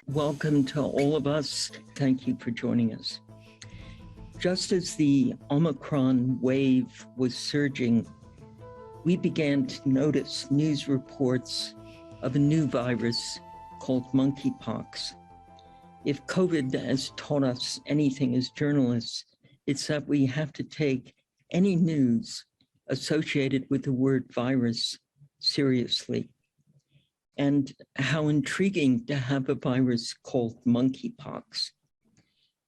Welcome to all of us. Thank you for joining us. Just as the Omicron wave was surging, we began to notice news reports of a new virus called monkeypox. If COVID has taught us anything as journalists, it's that we have to take any news associated with the word virus seriously. And how intriguing to have a virus called monkeypox.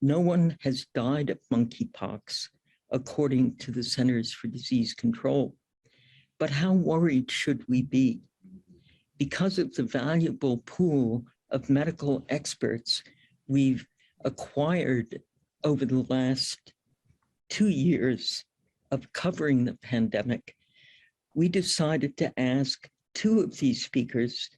No one has died of monkeypox, according to the Centers for Disease Control. But how worried should we be? Because of the valuable pool of medical experts we've acquired over the last 2 years of covering the pandemic, we decided to ask 2 of these speakers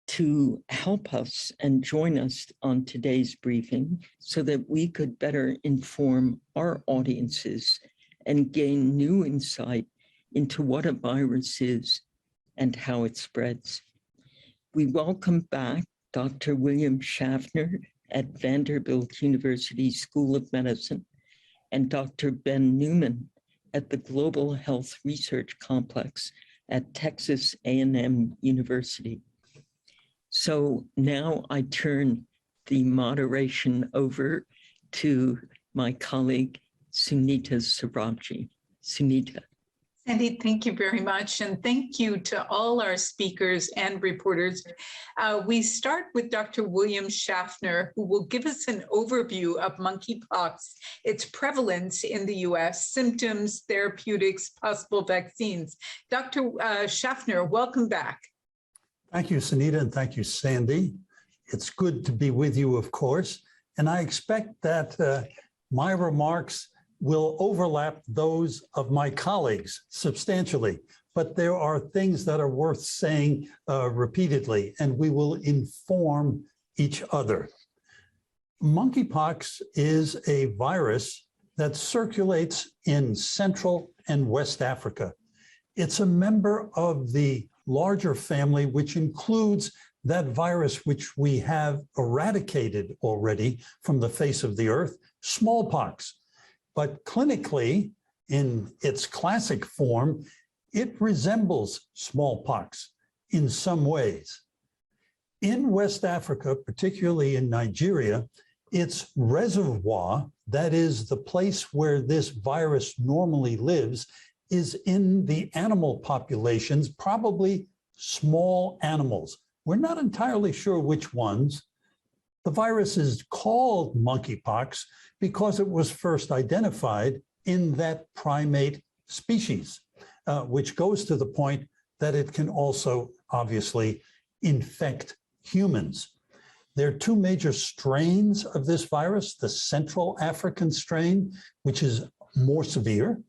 to help us and join us on today's briefing so that we could better inform our audiences and gain new insight into what a virus is and how it spreads. We welcome back Dr. William Schaffner at Vanderbilt University School of Medicine and Dr. Ben Newman at the Global Health Research Complex at Texas A&M University. So now I turn the moderation over to my colleague, Sunita Sarabji. Sunita. Sandy, thank you very much. And thank you to all our speakers and reporters. We start with Dr. William Schaffner, who will give us an overview of monkeypox, its prevalence in the US, symptoms, therapeutics, possible vaccines. Dr. Schaffner, welcome back. Thank you, Sunita, and thank you, Sandy. It's good to be with you, of course, and I expect that my remarks will overlap those of my colleagues substantially, but there are things that are worth saying repeatedly, and we will inform each other. Monkeypox is a virus that circulates in Central and West Africa. It's a member of the larger family, which includes that virus which we have eradicated already from the face of the earth, smallpox. But clinically, in its classic form, it resembles smallpox in some ways. In West Africa, particularly in Nigeria, its reservoir, that is the place where this virus normally lives, is in the animal populations, probably small animals. We're not entirely sure which ones. The virus is called monkeypox because it was first identified in that primate species, which goes to the point that it can also obviously infect humans. There are 2 major strains of this virus, the Central African strain, which is more severe,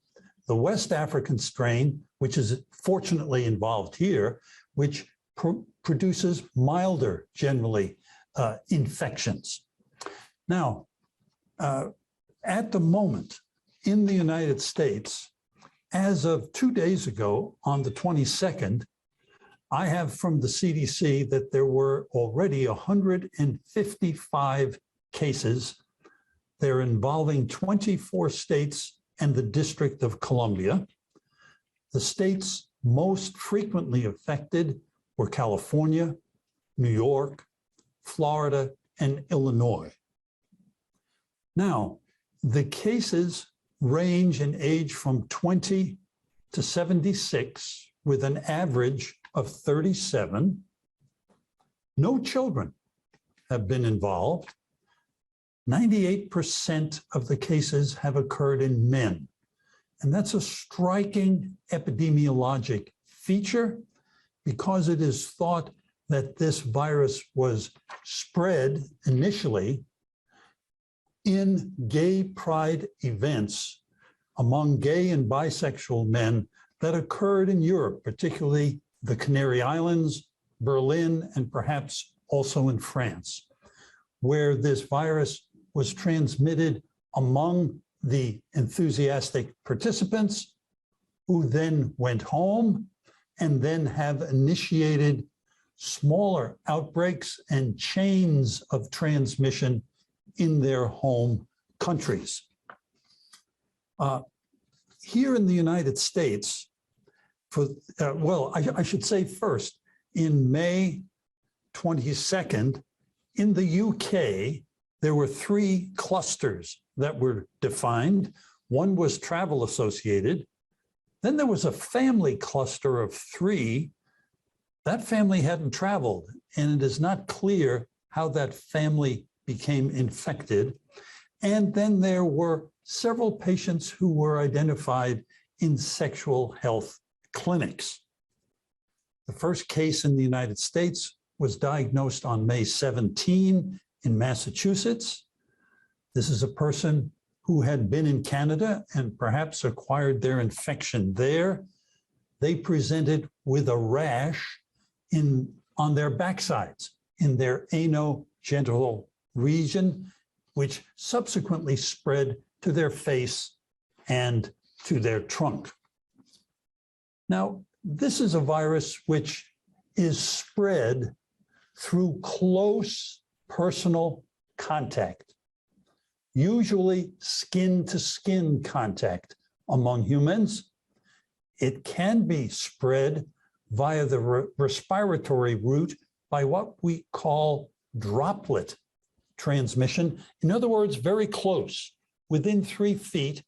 the West African strain, which is fortunately involved here, which produces milder, generally, infections. Now, at the moment, in the United States, as of 2 days ago, on the 22nd, I have from the CDC that there were already 155 cases. They're involving 24 states and the District of Columbia. The states most frequently affected were California, New York, Florida, and Illinois. Now, the cases range in age from 20 to 76, with an average of 37. No children have been involved. 98% of the cases have occurred in men. And that's a striking epidemiologic feature because it is thought that this virus was spread initially in gay pride events among gay and bisexual men that occurred in Europe, particularly the Canary Islands, Berlin, and perhaps also in France, where this virus was transmitted among the enthusiastic participants who then went home and then have initiated smaller outbreaks and chains of transmission in their home countries. Here in the United States, I should say first, in May 22nd, in the UK, there were 3 clusters that were defined. One was travel associated. Then there was a family cluster of 3. That family hadn't traveled, and it is not clear how that family became infected. And then there were several patients who were identified in sexual health clinics. The first case in the United States was diagnosed on May 17 in Massachusetts. This is a person who had been in Canada and perhaps acquired their infection there. They presented with a rash on their backsides, in their anogenital region, which subsequently spread to their face and to their trunk. Now, this is a virus which is spread through close personal contact, usually skin-to-skin contact among humans. It can be spread via the respiratory route by what we call droplet transmission. In other words, very close, within 3 feet,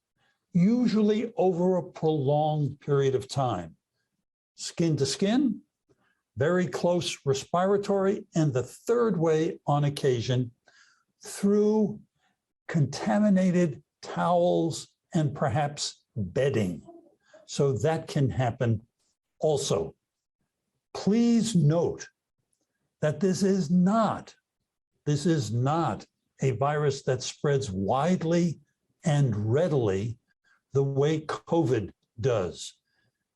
usually over a prolonged period of time. Skin to skin, very close respiratory, and the third way on occasion through contaminated towels and perhaps bedding. So that can happen also. Please note that this is not a virus that spreads widely and readily the way COVID does.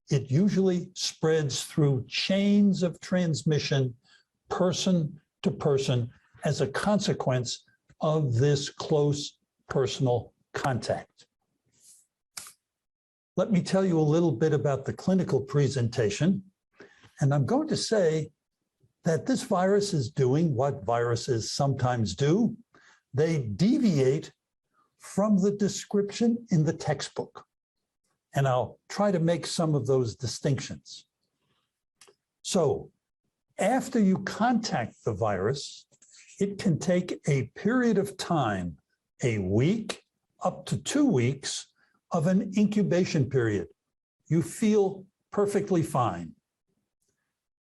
It usually spreads through chains of transmission, person to person, as a consequence of this close personal contact. Let me tell you a little bit about the clinical presentation. And I'm going to say that this virus is doing what viruses sometimes do. They deviate from the description in the textbook. And I'll try to make some of those distinctions. So after you contact the virus, it can take a period of time, a week up to 2 weeks of an incubation period. You feel perfectly fine.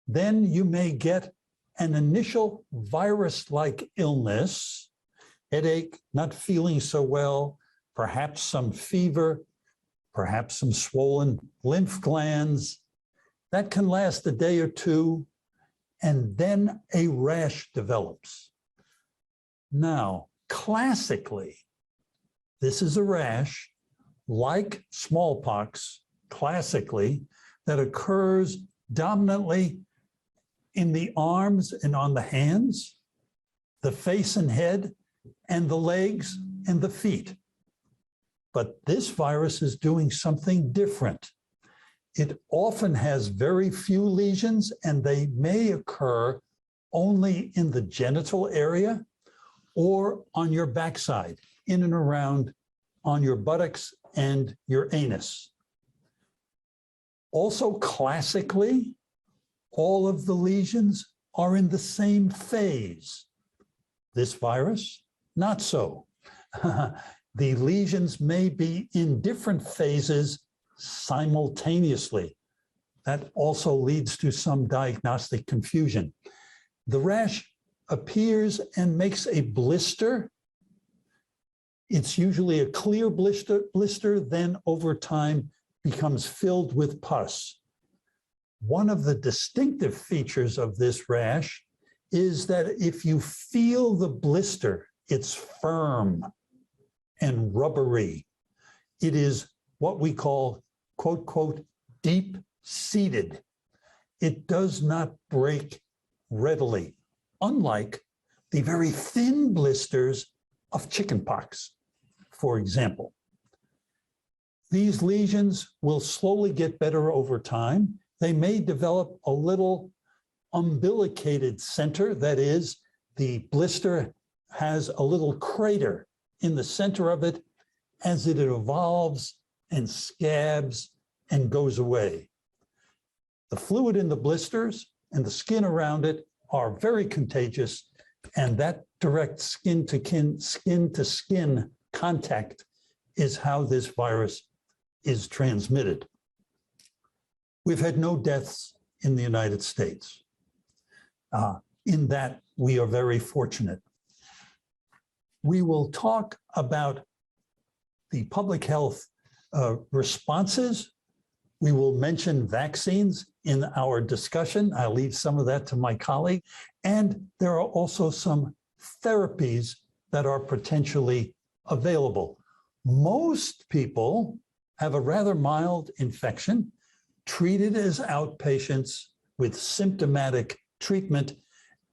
Then you may get an initial virus-like illness, headache, not feeling so well, perhaps some fever, perhaps some swollen lymph glands. That can last a day or 2, and then a rash develops. Now, classically, this is a rash like smallpox, classically, that occurs dominantly in the arms and on the hands, the face and head, and the legs and the feet. But this virus is doing something different. It often has very few lesions, and they may occur only in the genital area or on your backside, in and around on your buttocks and your anus. Also, classically, all of the lesions are in the same phase. This virus, not so. The lesions may be in different phases simultaneously. That also leads to some diagnostic confusion. The rash appears and makes a blister. It's usually a clear blister, then over time becomes filled with pus. One of the distinctive features of this rash is that if you feel the blister, it's firm and rubbery. It is what we call, quote, quote, deep-seated. It does not break readily, unlike the very thin blisters of chickenpox, for example. These lesions will slowly get better over time. They may develop a little umbilicated center. That is, the blister has a little crater in the center of it as it evolves and scabs and goes away. The fluid in the blisters and the skin around it are very contagious, and that direct skin to skin contact is how this virus is transmitted. We've had no deaths in the United States. In that, we are very fortunate. We will talk about the public health responses. We will mention vaccines in our discussion. I'll leave some of that to my colleague. And there are also some therapies that are potentially available. Most people have a rather mild infection, treated as outpatients with symptomatic treatment,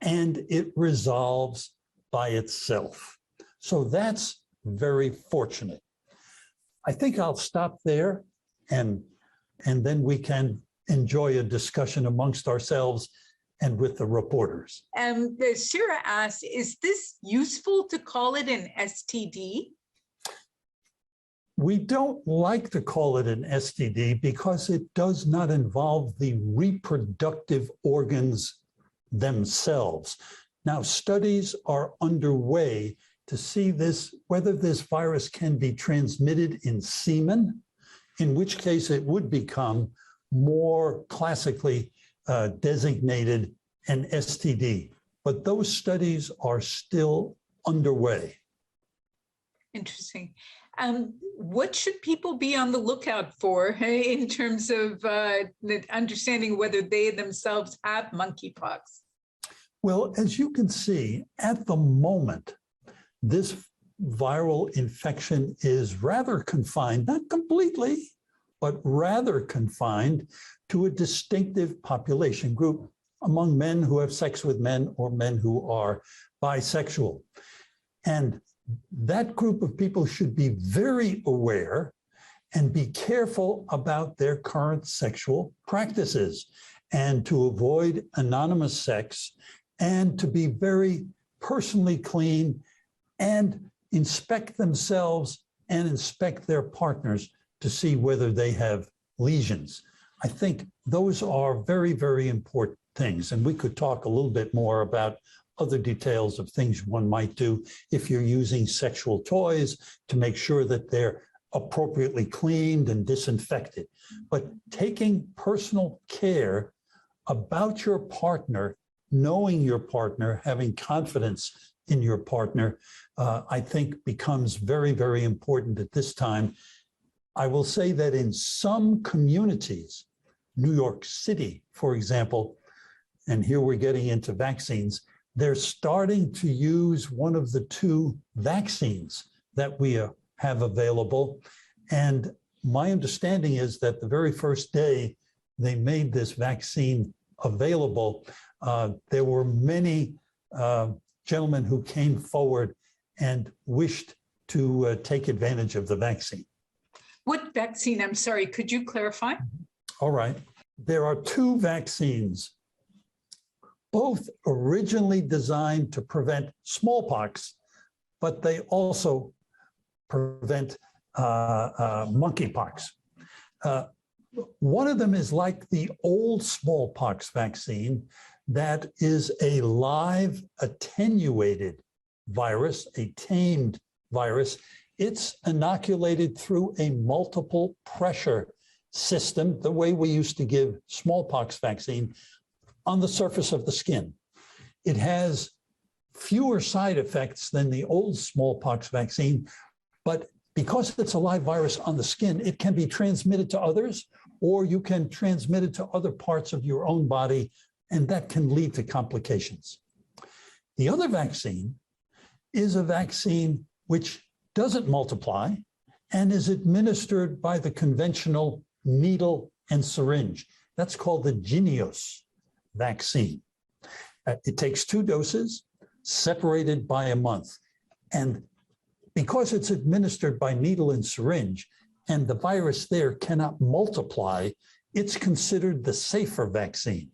and it resolves by itself. So that's very fortunate. I think I'll stop there, and then we can enjoy a discussion amongst ourselves and with the reporters. Sarah asks, is this useful to call it an STD? We don't like to call it an STD because it does not involve the reproductive organs themselves. Now, studies are underway to see whether this virus can be transmitted in semen, in which case it would become more classically designated an STD. But those studies are still underway. Interesting. What should people be on the lookout for in terms of understanding whether they themselves have monkeypox? Well, as you can see, at the moment, this viral infection is rather confined, not completely, but rather confined to a distinctive population group among men who have sex with men or men who are bisexual. And that group of people should be very aware and be careful about their current sexual practices, and to avoid anonymous sex, and to be very personally clean and inspect themselves and inspect their partners to see whether they have lesions. I think those are very, very important things. And we could talk a little bit more about other details of things one might do if you're using sexual toys to make sure that they're appropriately cleaned and disinfected. But taking personal care about your partner, knowing your partner, having confidence in your partner, I think becomes very, very important at this time. I will say that in some communities, New York City, for example, and here we're getting into vaccines, they're starting to use one of the two vaccines that we have available. And my understanding is that the very first day they made this vaccine available, there were many gentlemen who came forward and wished to take advantage of the vaccine. What vaccine? I'm sorry, could you clarify? All right. There are two vaccines, both originally designed to prevent smallpox, but they also prevent monkeypox. One of them is like the old smallpox vaccine that is a live attenuated virus, a tamed virus. It's inoculated through a multiple pressure system, the way we used to give smallpox vaccine, on the surface of the skin. It has fewer side effects than the old smallpox vaccine, but because it's a live virus on the skin, it can be transmitted to others, or you can transmit it to other parts of your own body, and that can lead to complications. The other vaccine is a vaccine which doesn't multiply and is administered by the conventional needle and syringe. That's called the Genios Vaccine. It takes 2 doses separated by a month. And because it's administered by needle and syringe and the virus there cannot multiply, it's considered the safer vaccine.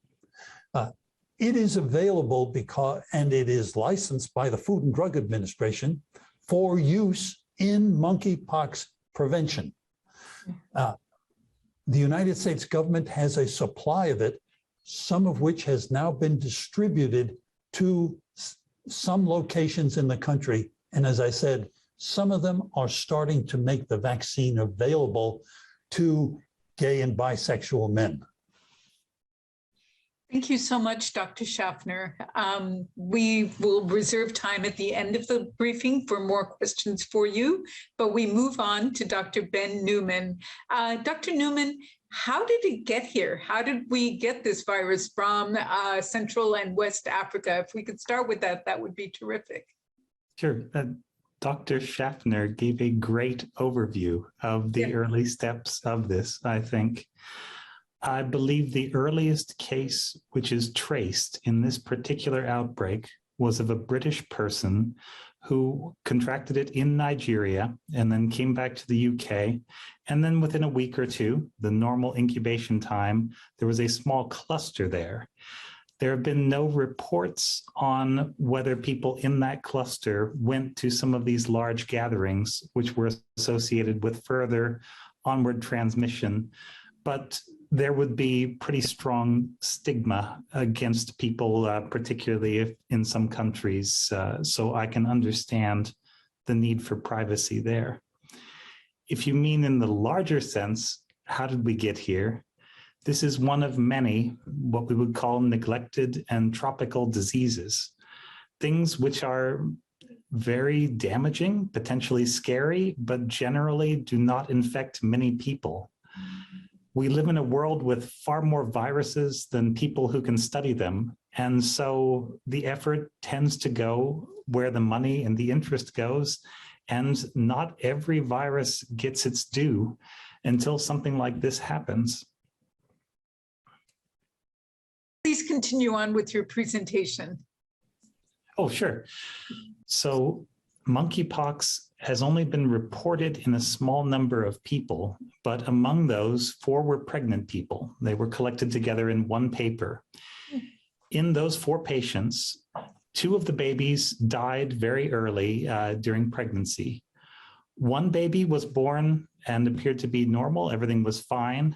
It is available and it is licensed by the Food and Drug Administration for use in monkeypox prevention. The United States government has a supply of it, some of which has now been distributed to some locations in the country. And as I said, some of them are starting to make the vaccine available to gay and bisexual men. Thank you so much, Dr. Schaffner. We will reserve time at the end of the briefing for more questions for you, but we move on to Dr. Ben Newman. Dr. Newman, how did it get here? How did we get this virus from Central and West Africa? If we could start with that, that would be terrific. Sure. Dr. Schaffner gave a great overview of the early steps of this, I think. I believe the earliest case which is traced in this particular outbreak was of a British person who contracted it in Nigeria and then came back to the UK. And then within a week or two, the normal incubation time, there was a small cluster there. There have been no reports on whether people in that cluster went to some of these large gatherings, which were associated with further onward transmission. But there would be pretty strong stigma against people, particularly if in some countries. So I can understand the need for privacy there. If you mean in the larger sense, how did we get here? This is one of many, what we would call neglected and tropical diseases, things which are very damaging, potentially scary, but generally do not infect many people. We live in a world with far more viruses than people who can study them. And so the effort tends to go where the money and the interest goes. And not every virus gets its due until something like this happens. Please continue on with your presentation. Oh, sure. So monkeypox has only been reported in a small number of people, but among those, 4 were pregnant people. They were collected together in one paper. In those 4 patients, 2 of the babies died very early during pregnancy. 1 baby was born and appeared to be normal. Everything was fine.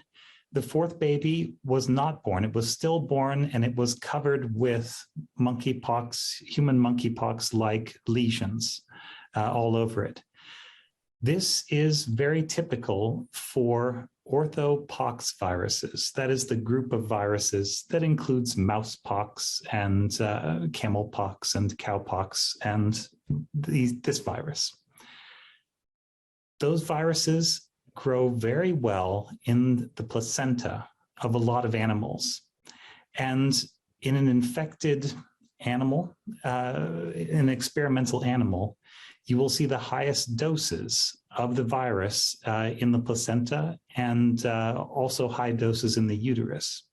The 4th baby was not born. It was stillborn, and it was covered with monkeypox, human monkeypox-like lesions all over it. This is very typical for orthopox viruses. That is the group of viruses that includes mousepox and camelpox and cowpox and this virus. Those viruses grow very well in the placenta of a lot of animals. And in an infected animal, an experimental animal, you will see the highest doses of the virus in the placenta and also high doses in the uterus.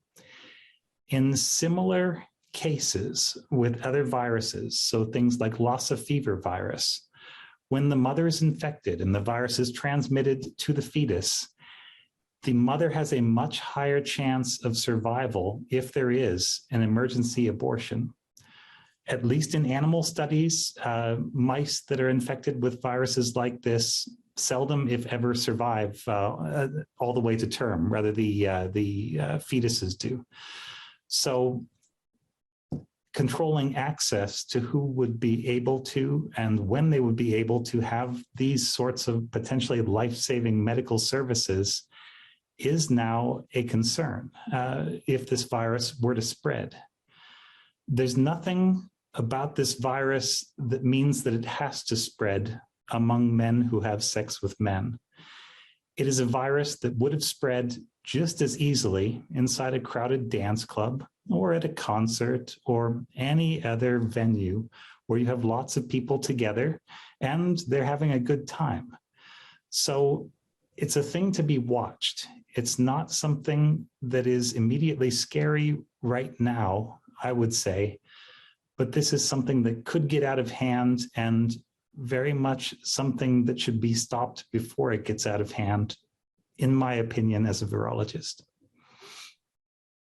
In similar cases with other viruses, so things like Lassa fever virus, when the mother is infected and the virus is transmitted to the fetus, the mother has a much higher chance of survival if there is an emergency abortion. At least in animal studies, mice that are infected with viruses like this seldom, if ever, survive all the way to term. Rather, the fetuses do. So controlling access to who would be able to and when they would be able to have these sorts of potentially life-saving medical services is now a concern if this virus were to spread. There's nothing about this virus that means that it has to spread among men who have sex with men. It is a virus that would have spread just as easily inside a crowded dance club or at a concert or any other venue where you have lots of people together and they're having a good time. So it's a thing to be watched. It's not something that is immediately scary right now, I would say, but this is something that could get out of hand and very much something that should be stopped before it gets out of hand, in my opinion, as a virologist.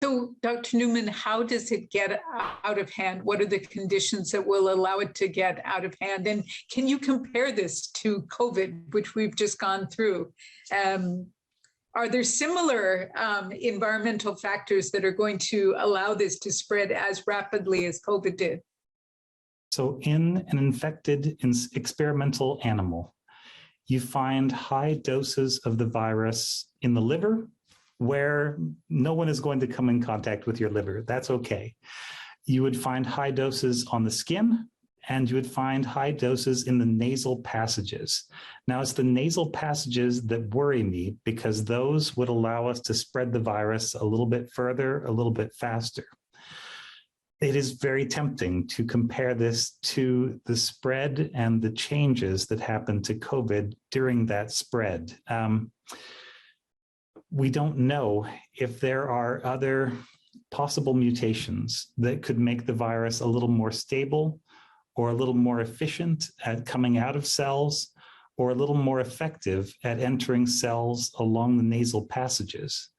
So, Dr. Newman, how does it get out of hand? What are the conditions that will allow it to get out of hand? And can you compare this to COVID, which we've just gone through? Are there similar environmental factors that are going to allow this to spread as rapidly as COVID did? So in an infected experimental animal, you find high doses of the virus in the liver, where no one is going to come in contact with your liver. That's okay. You would find high doses on the skin, and you would find high doses in the nasal passages. Now, it's the nasal passages that worry me, because those would allow us to spread the virus a little bit further, a little bit faster. It is very tempting to compare this to the spread and the changes that happened to COVID during that spread. We don't know if there are other possible mutations that could make the virus a little more stable, or a little more efficient at coming out of cells, or a little more effective at entering cells along the nasal passages.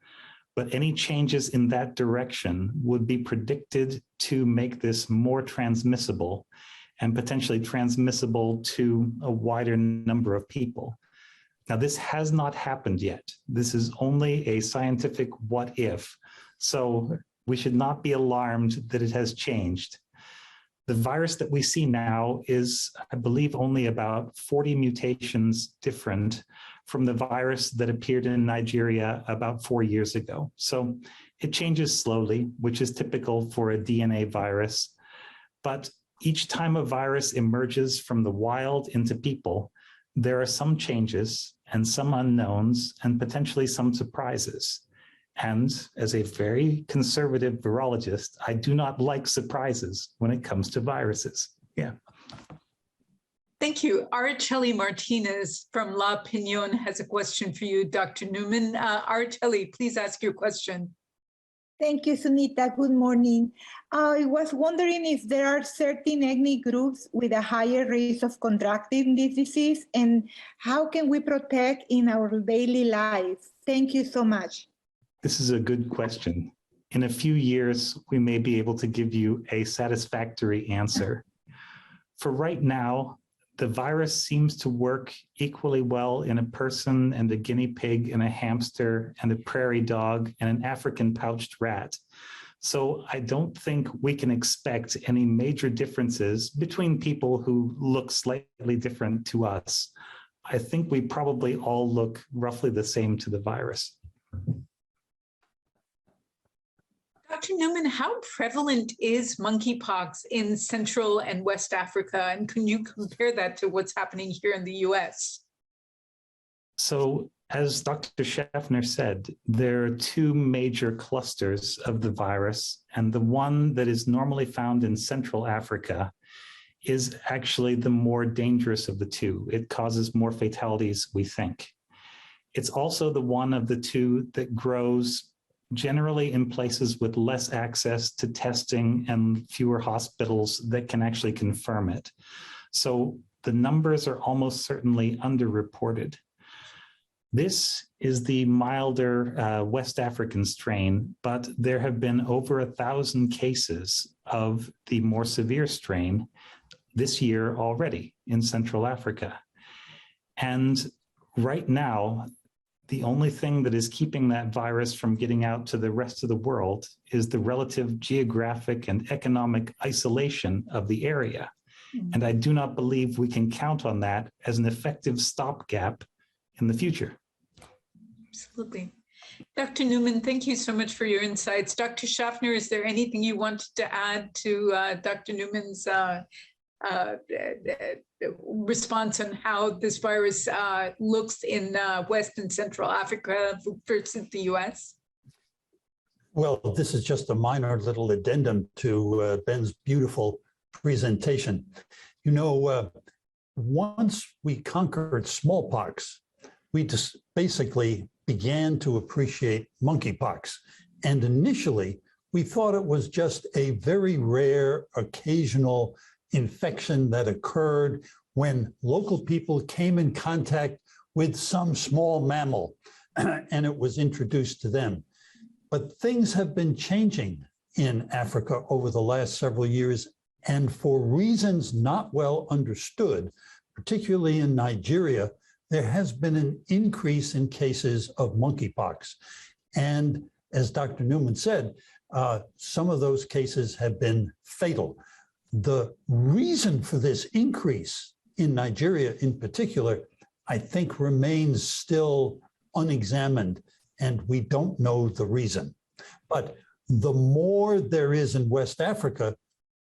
But any changes in that direction would be predicted to make this more transmissible, and potentially transmissible to a wider number of people. Now, this has not happened yet. This is only a scientific what if. So we should not be alarmed that it has changed. The virus that we see now is, I believe, only about 40 mutations different from the virus that appeared in Nigeria about 4 years ago. So it changes slowly, which is typical for a DNA virus. But each time a virus emerges from the wild into people, there are some changes and some unknowns and potentially some surprises. And as a very conservative virologist, I do not like surprises when it comes to viruses. Yeah. Thank you. Araceli Martinez from La Opinion has a question for you, Dr. Newman. Araceli, please ask your question. Thank you, Sunita. Good morning. I was wondering if there are certain ethnic groups with a higher risk of contracting this disease, and how can we protect in our daily life? Thank you so much. This is a good question. In a few years, we may be able to give you a satisfactory answer. For right now, the virus seems to work equally well in a person and a guinea pig and a hamster and a prairie dog and an African pouched rat. So I don't think we can expect any major differences between people who look slightly different to us. I think we probably all look roughly the same to the virus. Dr. Newman, how prevalent is monkeypox in Central and West Africa? And can you compare that to what's happening here in the US? So as Dr. Schaffner said, there are two major clusters of the virus, and the one that is normally found in Central Africa is actually the more dangerous of the two. It causes more fatalities, we think. It's also the one of the two that grows generally in places with less access to testing and fewer hospitals that can actually confirm it. So the numbers are almost certainly underreported. This is the milder West African strain, but there have been over 1,000 cases of the more severe strain this year already in Central Africa. And right now, the only thing that is keeping that virus from getting out to the rest of the world is the relative geographic and economic isolation of the area. And I do not believe we can count on that as an effective stopgap in the future. Absolutely. Dr. Newman, thank you so much for your insights. Dr. Schaffner, is there anything you wanted to add to Dr. Newman's response on how this virus looks in West and Central Africa versus the US? Well, this is just a minor little addendum to Ben's beautiful presentation. You know, once we conquered smallpox, we just basically began to appreciate monkeypox. And initially, we thought it was just a very rare, occasional infection that occurred when local people came in contact with some small mammal and it was introduced to them. But things have been changing in Africa over the last several years, and for reasons not well understood, particularly in Nigeria, there has been an increase in cases of monkeypox. And as Dr. Newman said, some of those cases have been fatal. The reason for this increase in Nigeria in particular, I think remains still unexamined, and we don't know the reason. But the more there is in West Africa,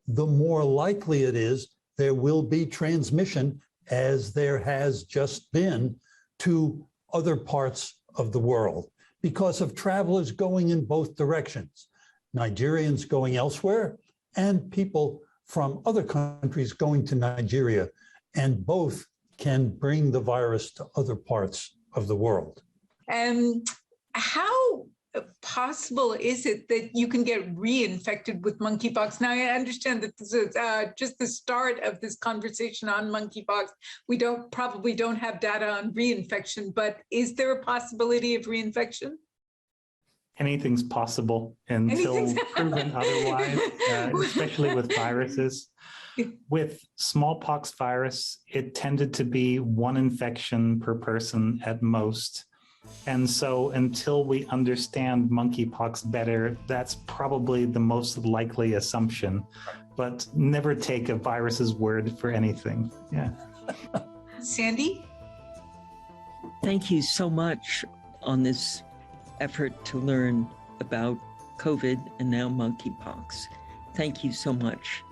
the more likely it is there will be transmission, as there has just been, to other parts of the world because of travelers going in both directions, Nigerians going elsewhere and people from other countries going to Nigeria, and both can bring the virus to other parts of the world. How possible is it that you can get reinfected with monkeypox? Now, I understand that this is just the start of this conversation on monkeypox. We probably don't have data on reinfection, but is there a possibility of reinfection? Anything's possible until proven otherwise, especially with viruses. With smallpox virus, it tended to be one infection per person at most. And so until we understand monkeypox better, that's probably the most likely assumption. But never take a virus's word for anything. Yeah. Sandy? Thank you so much on this effort to learn about COVID and now monkeypox. Thank you so much.